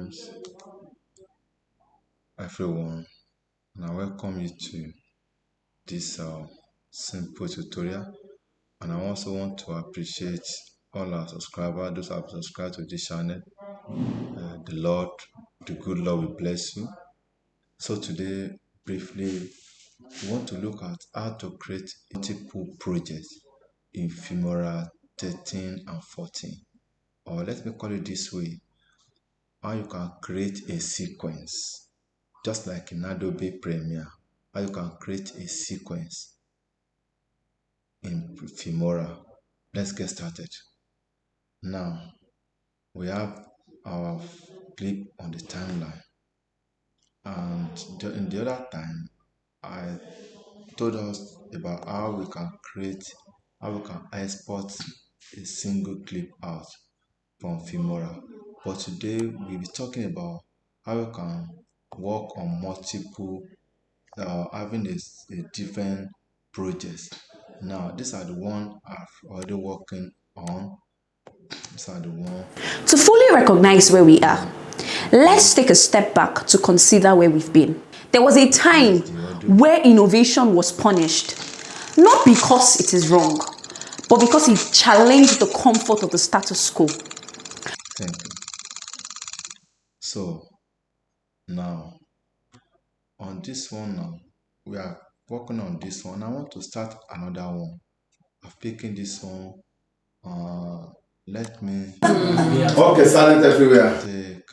Greetings, everyone, and I welcome you to this simple tutorial. And I also want to appreciate all our subscribers, those who have subscribed to this channel. The good Lord will bless you. So today, briefly, we want to look at how to create multiple projects in FILMORA 13 and 14. Or let me call it this way, how you can create a sequence, just like in Adobe Premiere, how you can create a sequence in FILMORA. Let's get started. Now, we have our clip on the timeline, and in the other time, I told us about how we can export a single clip out from FILMORA. But today we'll be talking about how you can work on multiple, having a different projects. Now, these are the one I've already working on. These are the one. To fully recognize where we are, let's take a step back to consider where we've been. There was a time where innovation was punished, not because it is wrong, but because it challenged the comfort of the status quo. Thank you. So now, on this one now, we are working on this one. I want to start another one. I've taken this one. Let me Okay, silent everywhere. take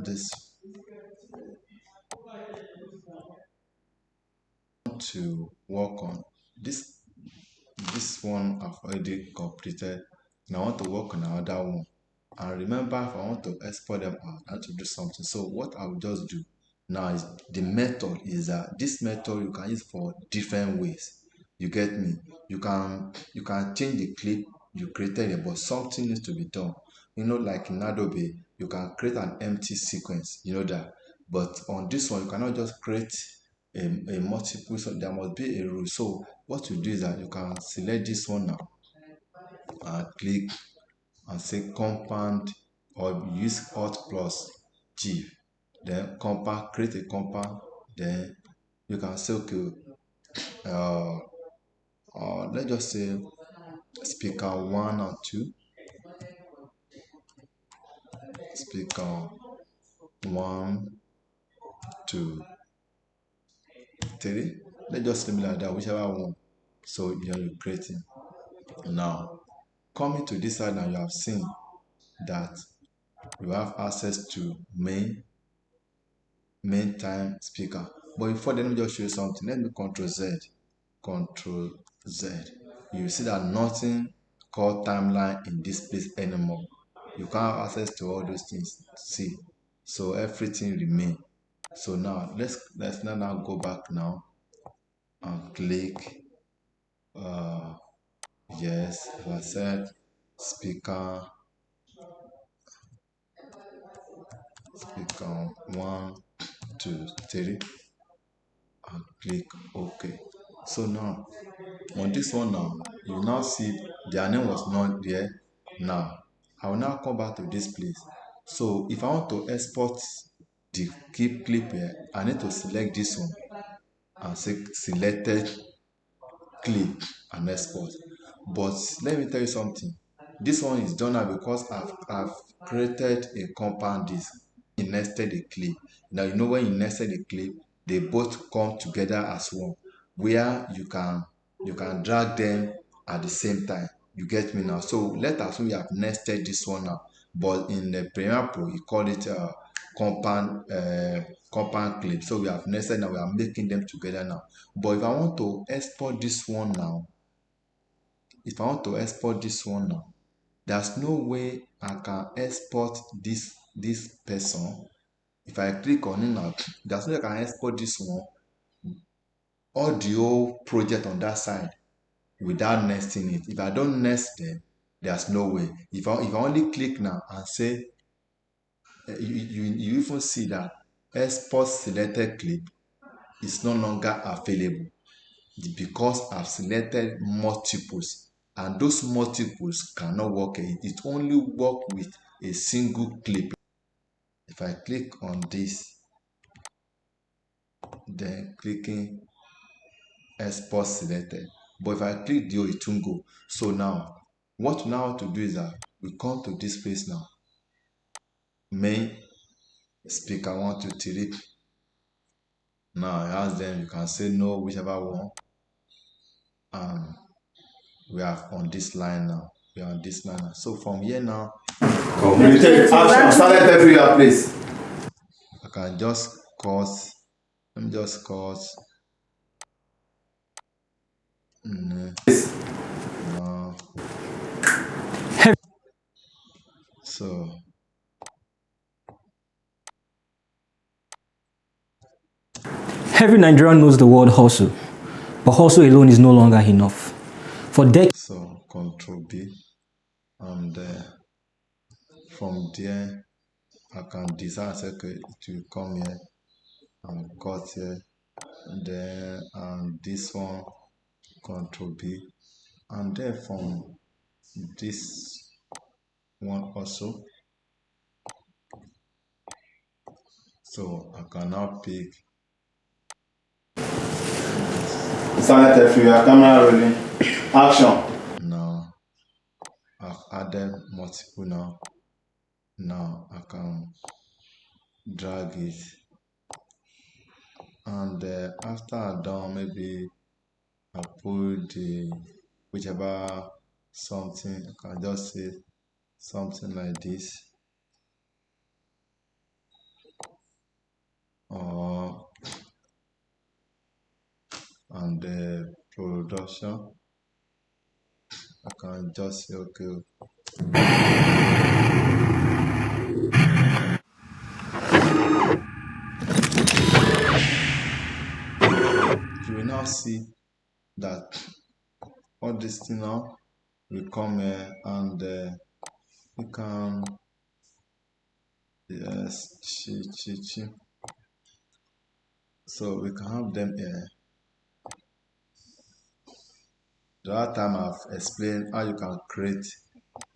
this to work on this one I've already completed, and I want to work on another one. And remember, if I want to export them out, I have to do something. So what I'll just do now is the method is that this method you can use for different ways. You get me? You can change the clip you created it, but something needs to be done. You know, like in Adobe, you can create an empty sequence, you know that. But on this one, you cannot just create a multiple, so there must be a rule. So what you do is that you can select this one now and click and say compound, or use Alt plus G, then compound, create a compound. Then you can say okay, let's just say speaker 1 and 2, speaker 1, 2, 3. Let's just leave it like that, whichever one. So you're creating. Now, coming to this side now, you have seen that you have access to main time speaker. But before then, let me just show you something. Let me Control Z. You see that nothing called timeline in this place anymore. You can't have access to all those things. See, so everything remain. So now let's now go back now and click. Yes, as I said, speaker 1, 2, 3, and click OK. So now on this one now, you now see their name was not there. Now I will now come back to this place. So if I want to export the clip here, I need to select this one and say selected clip and export. But let me tell you something. This one is done now because I've created a compound disk. I nested a clip. Now you know when you nested a clip, they both come together as one, where you can drag them at the same time. You get me now? So let us say we have nested this one now, but in the Premiere Pro you call it compound clip. So we have nested now, we are making them together now. But if I want to export this one now, there's no way I can export this person. If I click on it now, there's no way I can export this one, audio project on that side, without nesting it. If I don't nest them, there's no way. If I only click now and say, you even see that export selected clip is no longer available because I've selected multiples and those multiples cannot work. It only work with a single clip. If I click on this, then clicking export selected, but if I click the it won't go. So now what we now have to do is that we come to this place now, main speaker 1 2 3. Now I ask them, you can say no, whichever one, and we are on this line now. We are on this line now. So from here now, Take action. Silent everywhere, please. I can just cause. Let me just cause. So Every Nigerian knows the word hustle, but hustle alone is no longer enough. For decades, so Control B, and from there I can decide, okay, it will come here and cut here, then and this one Control B, and then from this one also. So I can now pick. Silent everywhere. Camera rolling. Action. Now I've added multiple now. Now I can drag it, and after I'm done, maybe I put the whichever something. I can just say something like this, or and the production. I can just say okay. You will now see that all this thing now will come here, and you can, yes, so we can have them here. The other time I've explained how you can create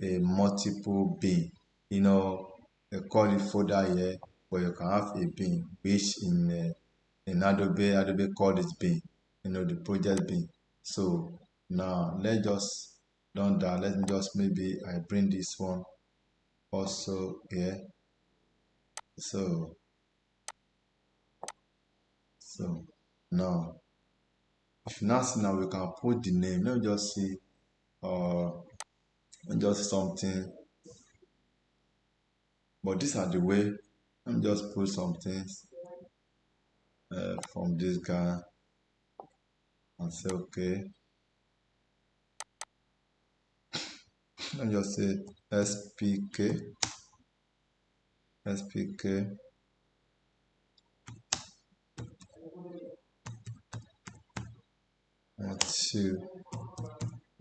a multiple bin, a call it folder here, but you can have a bin which in Adobe call it bin, the project bin. So now let's just done that. Let me just, maybe I bring this one also here. So now if you now see, now we can put the name. Let me just see, just something, but these are the way. Let me just put some things from this guy and say okay. Let me just say SPK 2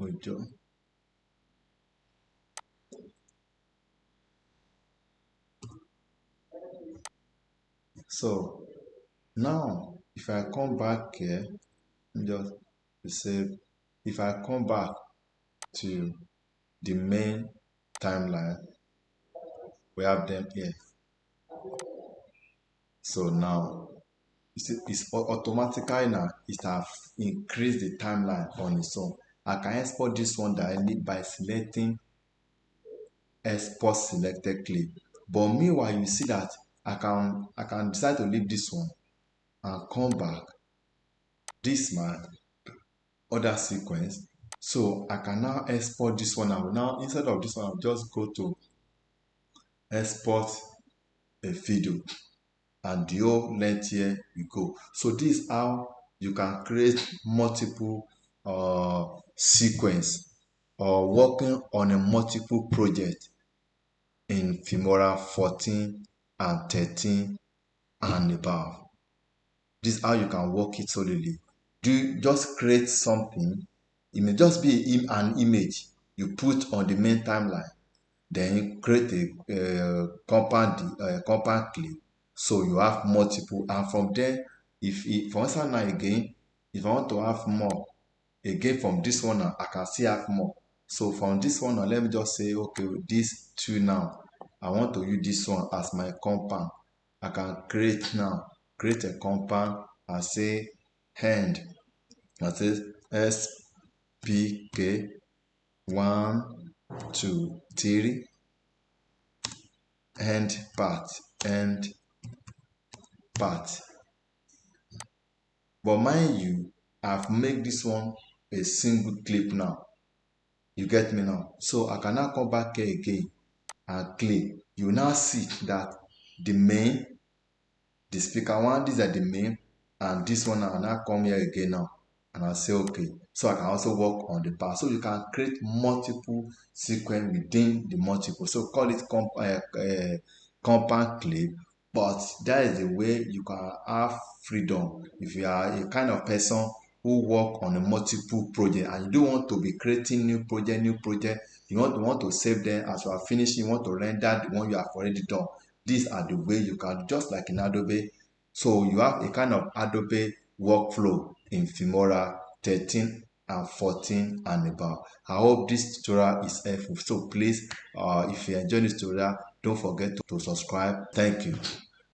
Ojo. So now if I come back here, just say, if I come back to the main timeline, we have them here. So now it's automatically, now it have increased the timeline on its own. I can export this one directly by selecting export selected clip, but meanwhile you see that I can decide to leave this one and come back this my other sequence. So I can now export this one. I will now, instead of this one, I'll just go to export a video, and the whole length here we go. So this is how you can create multiple sequence or working on a multiple project in FILMORA 14 and 13 and above. This is how you can work it solely. Do just create something. It may just be an image you put on the main timeline, then you create a compound clip, so you have multiple, and from there, if for instance now again, if I want to have more again from this one, now I can still have more. So from this one now, let me just say, okay, with these two now, I want to use this one as my compound. I can create a compound and say end. That is SPK 1, 2, 3, end part. But mind you, I've made this one a single clip now. You get me now? So I can now come back here again and click. You now see that the main, the speaker one, these are the main, and this one I now come here again now and I say okay. So I can also work on the part. So you can create multiple sequence within the multiple. So call it compound clip, but that is the way you can have freedom. If you are a kind of person who work on a multiple project and you don't want to be creating new project, you want to save them as you are finishing, you want to render the one you have already done. These are the way you can, just like in Adobe. So you have a kind of Adobe workflow in FILMORA 13 and 14 and above. I hope this tutorial is helpful. So please, if you enjoy this tutorial, don't forget to subscribe. Thank you.